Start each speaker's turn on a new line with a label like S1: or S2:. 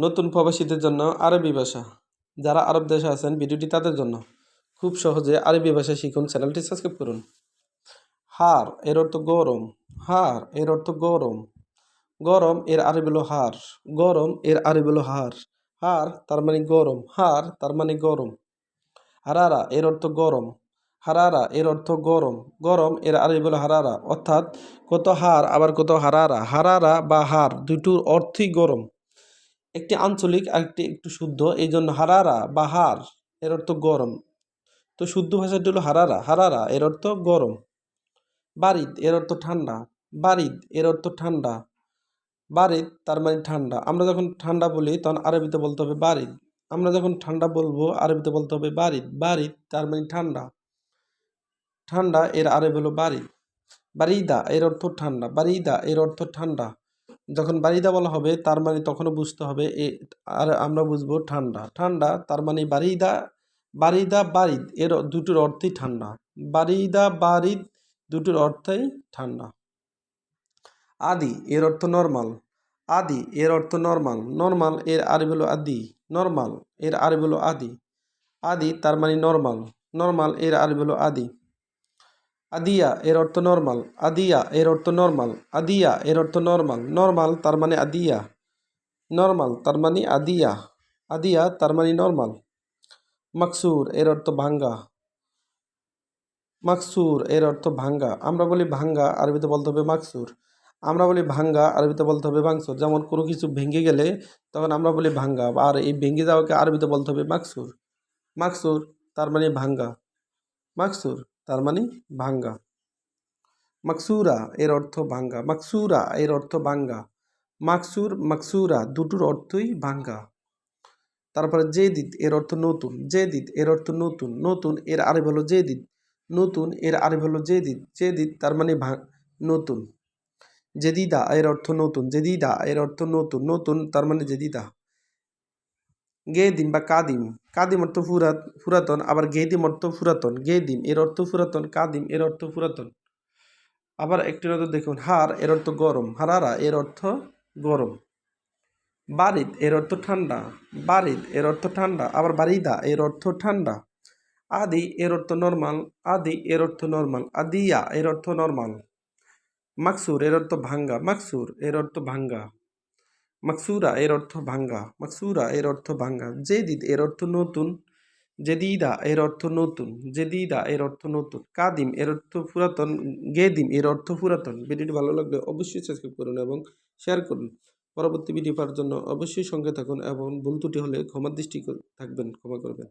S1: নতুন প্রবাসীদের জন্য আরবি ভাষা। যারা আরব দেশে আছেন ভিডিওটি তাদের জন্য। খুব সহজে আরবি ভাষা শিখুন, চ্যানেলটি সাবস্ক্রাইব করুন। হার এর অর্থ গরম। হার এর অর্থ গরম। গরম এর আরবি হলো হার। গরম এর আরবি হলো হার। হার তার মানে গরম। হার তার মানে গরম। হারারা এর অর্থ গরম। হারারা এর অর্থ গরম। গরম এর আরবি হলো হারারা, অর্থাৎ কত হার আবার কত হারারা। হারারা বা হার দুটোর অর্থই গরম। একটি আঞ্চলিক আর একটু শুদ্ধ, এই জন্য হারারা বা হার এর অর্থ গরম। তো শুদ্ধ ভাষাটি হলো হারারা। হারারা এর অর্থ গরম। বারিদ এর অর্থ ঠান্ডা। বারিদ এর অর্থ ঠান্ডা। বারিদ তার মানে ঠান্ডা। আমরা যখন ঠান্ডা বলি তখন আরবিতে বলতে হবে বারিদ। আমরা যখন ঠান্ডা বলবো আরবিতে বলতে হবে বারিদ। বারিদ তার মানে ঠান্ডা। ঠান্ডা এর আরবি হলো বারিদ। বারিদা এর অর্থ ঠান্ডা। বারিদা এর অর্থ ঠান্ডা। যখন বারিদা বলা হবে তার মানে তখনও বুঝতে হবে আর আমরা বুঝবো ঠান্ডা। ঠান্ডা তার মানে বারিদা। বারিদা বারিদ এর দুটোর অর্থই ঠান্ডা। বারিদা বারিদ দুটোর অর্থই ঠান্ডা। আদি এর অর্থ নরমাল। আদি এর অর্থ নরমাল। নরমাল এর আরবি হলো আদি। নরমাল এর আরবি হলো আদি। আদি তার মানে নরমাল। নরমাল এর আরবি হলো আদি। আদিয়া এর অর্থ নরমাল। আদিয়া এর অর্থ নরমাল। আদিয়া এর অর্থ নরমাল। নরমাল তার মানে আদিয়া। নরমাল তার মানে আদিয়া। আদিয়া তার মানে নরমাল। মাকসুর এর অর্থ ভাঙ্গা। মাকসুর এর অর্থ ভাঙ্গা। আমরা বলি ভাঙ্গা, আরবিতে বলতে হবে মাকসুর। আমরা বলি ভাঙ্গা, আরবিতে বলতে হবে মাকসুর। যেমন কোনো কিছু ভেঙে গেলে তখন আমরা বলি ভাঙ্গা, আর এই ভেঙে যাওয়াকে আরবিতে বলতে হবে মাকসুর। মাকসুর তার মানে ভাঙ্গা। মাকসুর তার মানে ভাঙ্গা। মাকসুরা এর অর্থ ভাঙ্গা। মাকসুরা এর অর্থ ভাঙ্গা। মাকসুর মাকসুরা দুটোর অর্থই ভাঙ্গা। তারপরে জেদিদ এর অর্থ নতুন। জেদিদ এর অর্থ নতুন। নতুন এর আরবি হলো জেদিদ। নতুন এর আরবি হলো জেদিদ। জেদিদ তার মানে নতুন। জেদিদা এর অর্থ নতুন। জেদিদা এর অর্থ নতুন। নতুন তার মানে জেদিদা। গেদিম বা কাদিম। কাদিম অর্থ পুরাতন, আবার গেদিম অর্থ পুরাতন। গেদিম এর অর্থ পুরাতন। কাদিম এর অর্থ পুরাতন। আবার একটি নজর দেখুন, হার এর অর্থ গরম। হারারা এর অর্থ গরম। বারিদ এর অর্থ ঠান্ডা। বারিদ এর অর্থ ঠান্ডা, আবার বারিদা এর অর্থ ঠান্ডা। আদি এর অর্থ নরমাল। আদি এর অর্থ নরমাল। আদিয়া এর অর্থ নরমাল। মাকসুর এর অর্থ ভাঙ্গা। মাকসুর এর অর্থ ভাঙ্গা। মাকসুরা এর অর্থ ভাঙ্গা। মাকসুরা এর অর্থ ভাঙ্গা। জেদিদ এর অর্থ নতুন। জেদিদা এর অর্থ নতুন। জেদিদা এর অর্থ নতুন। কাদিম এর অর্থ পুরাতন। গেদিম এর অর্থ পুরাতন। ভিডিওটি ভালো লাগলে অবশ্যই সাবস্ক্রাইব করুন এবং শেয়ার করুন। পরবর্তী ভিডিও পাওয়ার জন্য অবশ্যই সঙ্গে থাকুন এবং ভুল ত্রুটি হলে ক্ষমার দৃষ্টি থাকবেন, ক্ষমা করবেন।